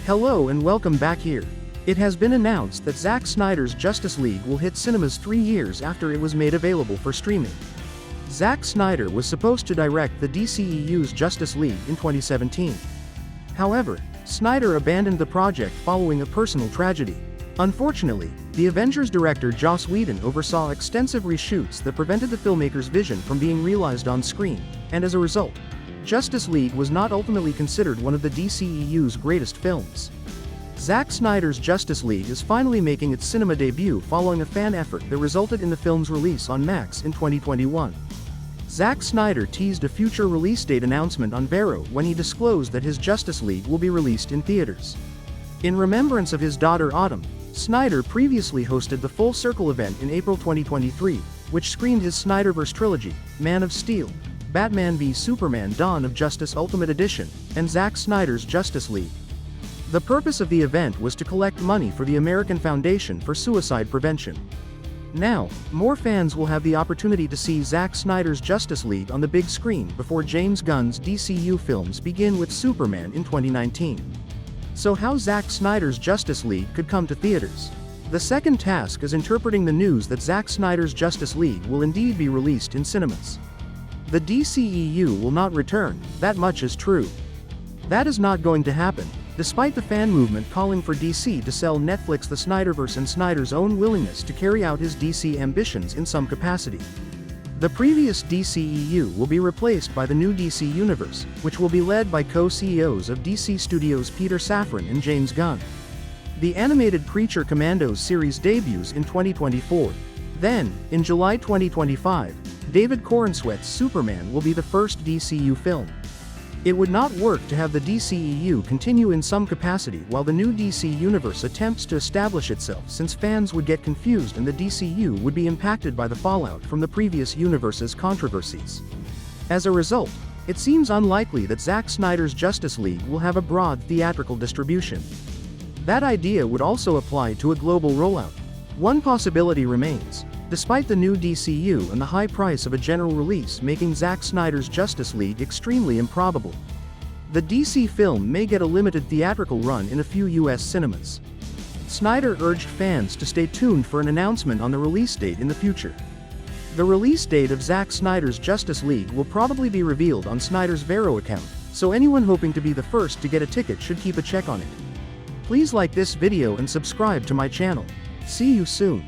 Hello and welcome back here. It has been announced that Zack Snyder's Justice League will hit cinemas 3 years after it was made available for streaming. Zack Snyder was supposed to direct the DCEU's Justice League in 2017. However, Snyder abandoned the project following a personal tragedy. Unfortunately, the Avengers director Joss Whedon oversaw extensive reshoots that prevented the filmmaker's vision from being realized on screen, and as a result, Justice League was not ultimately considered one of the DCEU's greatest films. Zack Snyder's Justice League is finally making its cinema debut following a fan effort that resulted in the film's release on Max in 2021. Zack Snyder teased a future release date announcement on Vero when he disclosed that his Justice League will be released in theaters. In remembrance of his daughter Autumn, Snyder previously hosted the Full Circle event in April 2023, which screened his Snyderverse trilogy, Man of Steel, Batman v Superman: Dawn of Justice Ultimate Edition, and Zack Snyder's Justice League. The purpose of the event was to collect money for the American Foundation for Suicide Prevention. Now, more fans will have the opportunity to see Zack Snyder's Justice League on the big screen before James Gunn's DCU films begin with Superman in 2019. So how Zack Snyder's Justice League could come to theaters? The second task is interpreting the news that Zack Snyder's Justice League will indeed be released in cinemas. The DCEU will not return, that much is true. That is not going to happen, despite the fan movement calling for DC to sell Netflix the Snyderverse and Snyder's own willingness to carry out his DC ambitions in some capacity. The previous DCEU will be replaced by the new DC Universe, which will be led by co-CEOs of DC Studios Peter Safran and James Gunn. The animated Creature Commandos series debuts in 2024. Then, in July 2025, David Corenswet's Superman will be the first DCU film. It would not work to have the DCEU continue in some capacity while the new DC Universe attempts to establish itself, since fans would get confused and the DCU would be impacted by the fallout from the previous universe's controversies. As a result, it seems unlikely that Zack Snyder's Justice League will have a broad theatrical distribution. That idea would also apply to a global rollout. One possibility remains. Despite the new DCU and the high price of a general release making Zack Snyder's Justice League extremely improbable, the DC film may get a limited theatrical run in a few US cinemas. Snyder urged fans to stay tuned for an announcement on the release date in the future. The release date of Zack Snyder's Justice League will probably be revealed on Snyder's Vero account, so anyone hoping to be the first to get a ticket should keep a check on it. Please like this video and subscribe to my channel. See you soon.